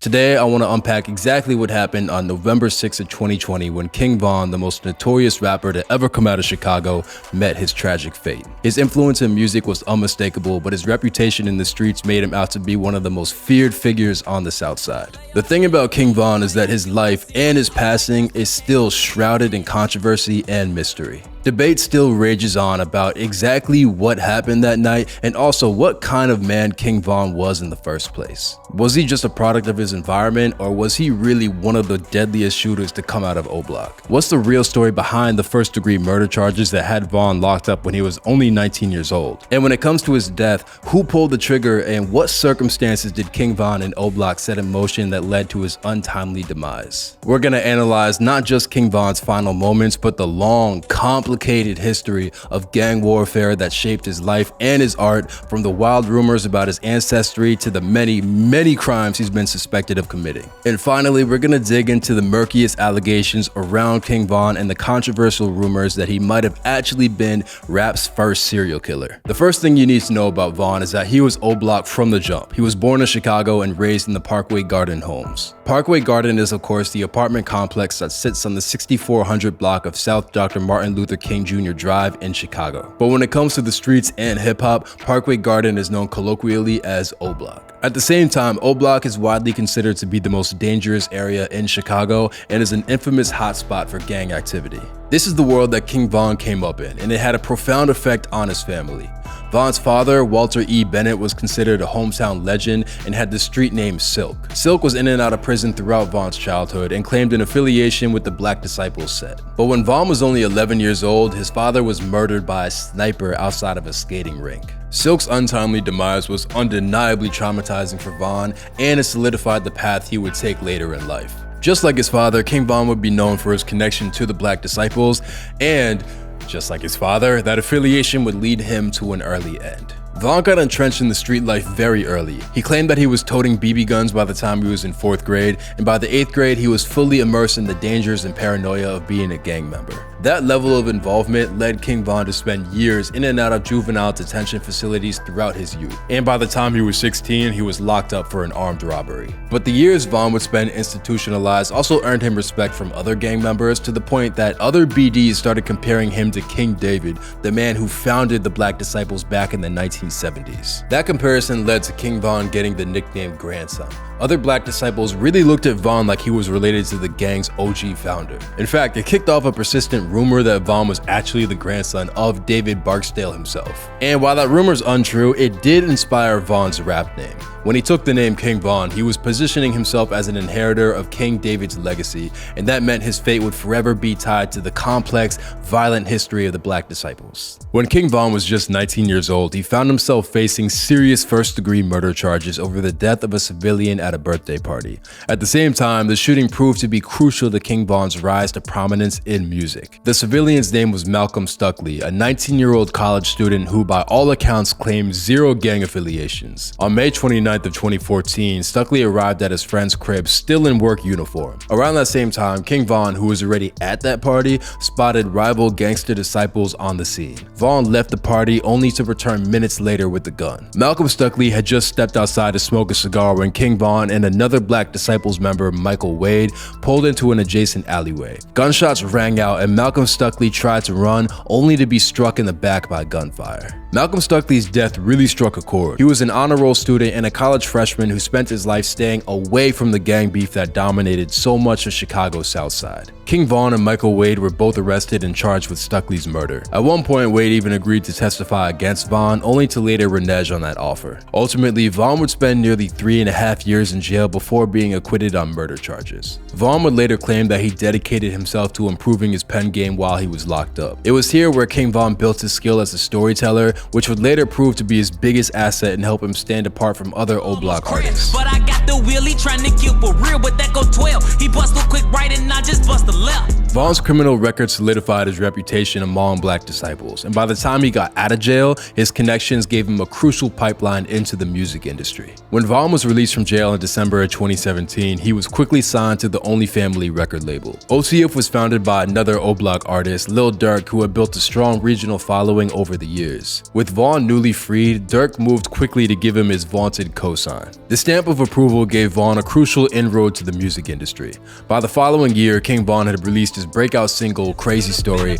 Today, I want to unpack exactly what happened on November 6th of 2020 when King Von, the most notorious rapper to ever come out of Chicago, met his tragic fate. His influence in music was unmistakable, but his reputation in the streets made him out to be one of the most feared figures on the South Side. The thing about King Von is that his life and his passing is still shrouded in controversy and mystery. Debate still rages on about exactly what happened that night and also what kind of man King Von was in the first place. Was he just a product of his environment, or was he really one of the deadliest shooters to come out of O Block? What's the real story behind the first-degree murder charges that had Von locked up when he was only 19 years old? And when it comes to his death, who pulled the trigger and what circumstances did King Von and O Block set in motion that led to his untimely demise? We're gonna analyze not just King Von's final moments, but the long, complicated history of gang warfare that shaped his life and his art, from the wild rumors about his ancestry to the many crimes he's been suspected of committing. And finally, we're gonna dig into the murkiest allegations around King Von and the controversial rumors that he might have actually been rap's first serial killer. The first thing you need to know about Von is that he was O Block from the jump. He was born in Chicago and raised in the Parkway Garden homes. Parkway Garden is, of course, the apartment complex that sits on the 6400 block of South Dr. Martin Luther King Jr. Drive in Chicago. But when it comes to the streets and hip-hop, Parkway Garden is known colloquially as O Block. At the same time, O Block is widely considered to be the most dangerous area in Chicago and is an infamous hotspot for gang activity. This is the world that King Von came up in, and it had a profound effect on his family. Von's father, Walter E. Bennett, was considered a hometown legend and had the street name Silk. Silk was in and out of prison throughout Von's childhood and claimed an affiliation with the Black Disciples set. But when Von was only 11 years old, his father was murdered by a sniper outside of a skating rink. Silk's untimely demise was undeniably traumatizing for Von, and it solidified the path he would take later in life. Just like his father, King Von would be known for his connection to the Black Disciples, and just like his father, that affiliation would lead him to an early end. Von got entrenched in the street life very early. He claimed that he was toting BB guns by the time he was in 4th grade, and by the 8th grade he was fully immersed in the dangers and paranoia of being a gang member. That level of involvement led King Von to spend years in and out of juvenile detention facilities throughout his youth, and by the time he was 16, he was locked up for an armed robbery. But the years Von would spend institutionalized also earned him respect from other gang members, to the point that other BDs started comparing him to King David, the man who founded the Black Disciples back in the 1970s. That comparison led to King Von getting the nickname Grandson. Other Black Disciples really looked at Von like he was related to the gang's OG founder. In fact, it kicked off a persistent rumor that Von was actually the grandson of David Barksdale himself. And while that rumor's untrue, it did inspire Von's rap name. When he took the name King Von, he was positioning himself as an inheritor of King David's legacy, and that meant his fate would forever be tied to the complex, violent history of the Black Disciples. When King Von was just 19 years old, he found himself facing serious first-degree murder charges over the death of a civilian at a birthday party. At the same time, the shooting proved to be crucial to King Von's rise to prominence in music. The civilian's name was Malcolm Stuckley, a 19-year-old college student who by all accounts claimed zero gang affiliations. On May 29th of 2014, Stuckley arrived at his friend's crib still in work uniform. Around that same time, King Von, who was already at that party, spotted rival gangster disciples on the scene. Von left the party only to return minutes later with the gun. Malcolm Stuckley had just stepped outside to smoke a cigar when King Von and another Black Disciples member, Michael Wade, pulled into an adjacent alleyway. Gunshots rang out and Malcolm Stuckley tried to run, only to be struck in the back by gunfire. Malcolm Stuckley's death really struck a chord. He was an honor roll student and a college freshman who spent his life staying away from the gang beef that dominated so much of Chicago's South Side. King Von and Michael Wade were both arrested and charged with Stuckley's murder. At one point, Wade even agreed to testify against Von, only to later renege on that offer. Ultimately, Von would spend nearly 3.5 years in jail before being acquitted on murder charges. Von would later claim that he dedicated himself to improving his pen game while he was locked up. It was here where King Von built his skill as a storyteller, which would later prove to be his biggest asset and help him stand apart from other O Block artists. But I got the wheelie trying to kill for real, but that go 12. He bust a quick right and I just bust a left. Vaughn's criminal record solidified his reputation among black disciples, and by the time he got out of jail, his connections gave him a crucial pipeline into the music industry. When Vaughn was released from jail in December of 2017, he was quickly signed to the Only Family record label. OTF was founded by another O-Block artist, Lil Durk, who had built a strong regional following over the years. With Vaughn newly freed, Durk moved quickly to give him his vaunted cosign. The stamp of approval gave Vaughn a crucial inroad to the music industry. By the following year, King Von had released his breakout single, Crazy Story,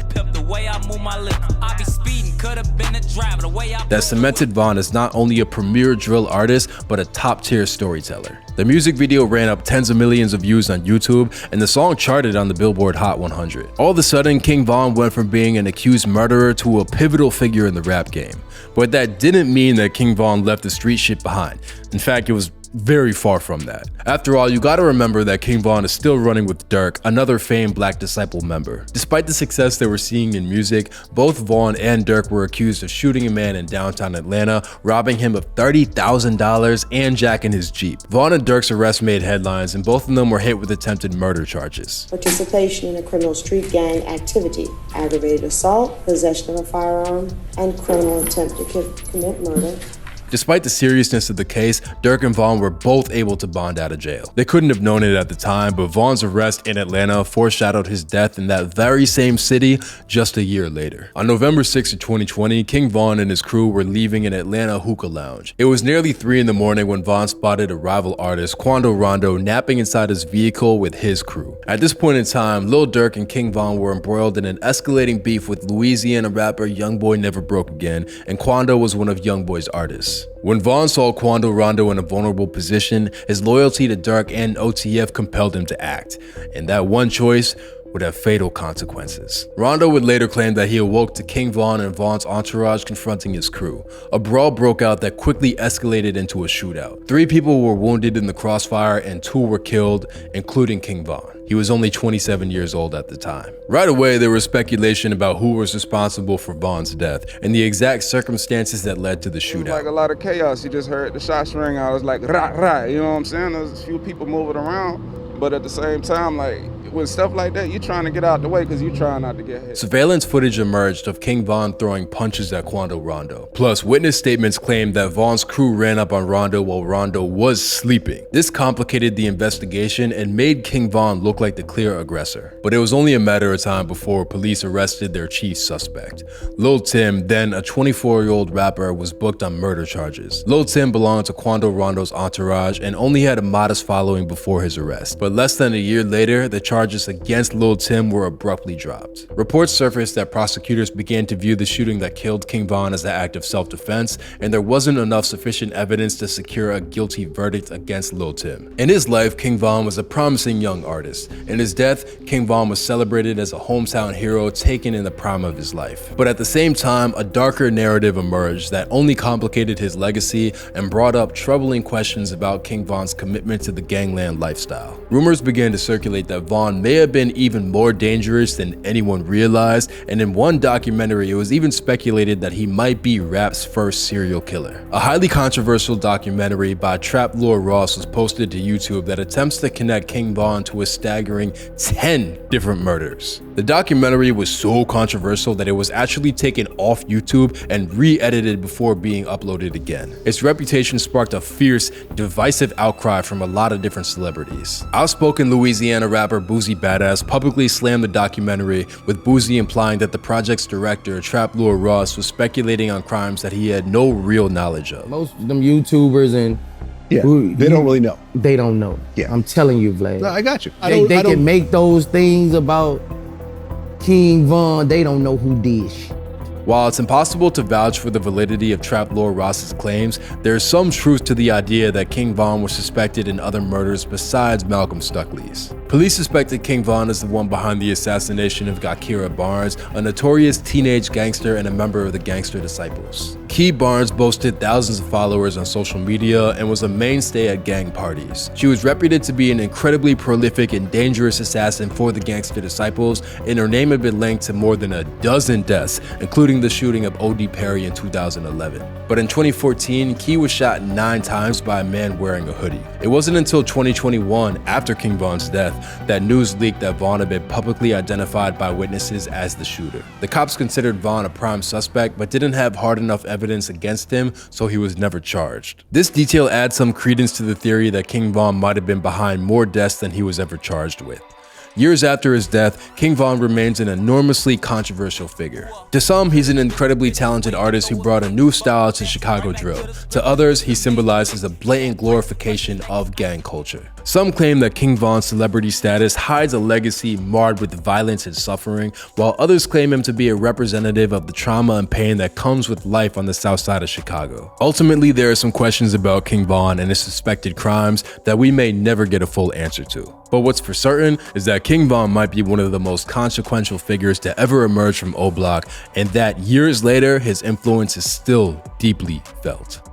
that cemented Von as not only a premier drill artist, but a top-tier storyteller. The music video ran up tens of millions of views on YouTube, and the song charted on the Billboard Hot 100. All of a sudden, King Von went from being an accused murderer to a pivotal figure in the rap game. But that didn't mean that King Von left the street shit behind. In fact, it was very far from that. After all, you gotta remember that King Von is still running with Durk, another famed Black Disciple member. Despite the success they were seeing in music, both Vaughn and Durk were accused of shooting a man in downtown Atlanta, robbing him of $30,000 and jacking his Jeep. Vaughn and Durk's arrest made headlines, and both of them were hit with attempted murder charges. Participation in a criminal street gang activity, aggravated assault, possession of a firearm, and criminal attempt to commit murder. Despite the seriousness of the case, Durk and Vaughn were both able to bond out of jail. They couldn't have known it at the time, but Vaughn's arrest in Atlanta foreshadowed his death in that very same city just a year later. On November 6 of 2020, King Von and his crew were leaving an Atlanta hookah lounge. It was nearly 3 in the morning when Vaughn spotted a rival artist, Quando Rondo, napping inside his vehicle with his crew. At this point in time, Lil Durk and King Von were embroiled in an escalating beef with Louisiana rapper Youngboy Never Broke Again, and Quando was one of Youngboy's artists. When Vaughn saw Quando Rondo in a vulnerable position, his loyalty to Durk and OTF compelled him to act, and that one choice would have fatal consequences. Rondo would later claim that he awoke to King Von and Vaughn's entourage confronting his crew. A brawl broke out that quickly escalated into a shootout. 3 people were wounded in the crossfire and 2 were killed, including King Von. He was only 27 years old at the time. Right away, there was speculation about who was responsible for Vaughn's death and the exact circumstances that led to the shootout. It was like a lot of chaos. You just heard the shots ring out. It was like, rah, rah, you know what I'm saying? There was a few people moving around, but at the same time, like, with stuff like that, you're trying to get out the way because you're trying not to get hit. Surveillance footage emerged of King Von throwing punches at Quando Rondo. Plus, witness statements claimed that Vaughn's crew ran up on Rondo while Rondo was sleeping. This complicated the investigation and made King Von look like the clear aggressor. But it was only a matter of time before police arrested their chief suspect. Lil Tim, then a 24-year-old rapper, was booked on murder charges. Lil Tim belonged to Quando Rondo's entourage and only had a modest following before his arrest. But less than a year later, the charges against Lil Tim were abruptly dropped. Reports surfaced that prosecutors began to view the shooting that killed King Von as an act of self-defense, and there wasn't enough sufficient evidence to secure a guilty verdict against Lil Tim. In his life, King Von was a promising young artist. In his death, King Von was celebrated as a hometown hero taken in the prime of his life. But at the same time, a darker narrative emerged that only complicated his legacy and brought up troubling questions about King Von's commitment to the gangland lifestyle. Rumors began to circulate that Von may have been even more dangerous than anyone realized, and in one documentary it was even speculated that he might be rap's first serial killer. A highly controversial documentary by Trap Lord Ross was posted to YouTube that attempts to connect King Von to a staggering 10 different murders. The documentary was so controversial that it was actually taken off YouTube and re-edited before being uploaded again. Its reputation sparked a fierce, divisive outcry from a lot of different celebrities. Outspoken Louisiana rapper Boozy Badass publicly slammed the documentary, with Boozy implying that the project's director, Trap Lord Ross, was speculating on crimes that he had no real knowledge of. Most of them YouTubers and they don't really know. They don't know. Yeah. I'm telling you, Vlad. No, I got you. They can make those things about King Von. They don't know who did shit. While it's impossible to vouch for the validity of Trap Lord Ross's claims, there is some truth to the idea that King Von was suspected in other murders besides Malcolm Stuckley's. Police suspected King Von as the one behind the assassination of Gakira Barnes, a notorious teenage gangster and a member of the Gangster Disciples. Key Barnes boasted thousands of followers on social media and was a mainstay at gang parties. She was reputed to be an incredibly prolific and dangerous assassin for the gangster disciples, and her name had been linked to more than a dozen deaths, including the shooting of O.D. Perry in 2011. But in 2014, Key was shot 9 times by a man wearing a hoodie. It wasn't until 2021, after King Von's death, that news leaked that Von had been publicly identified by witnesses as the shooter. The cops considered Von a prime suspect, but didn't have hard enough evidence against him, so he was never charged. This detail adds some credence to the theory that King Von might have been behind more deaths than he was ever charged with. Years after his death, King Von remains an enormously controversial figure. To some, he's an incredibly talented artist who brought a new style to Chicago drill. To others, he symbolizes a blatant glorification of gang culture. Some claim that King Von's celebrity status hides a legacy marred with violence and suffering, while others claim him to be a representative of the trauma and pain that comes with life on the south side of Chicago. Ultimately, there are some questions about King Von and his suspected crimes that we may never get a full answer to. But what's for certain is that King Von might be one of the most consequential figures to ever emerge from O Block, and that years later, his influence is still deeply felt.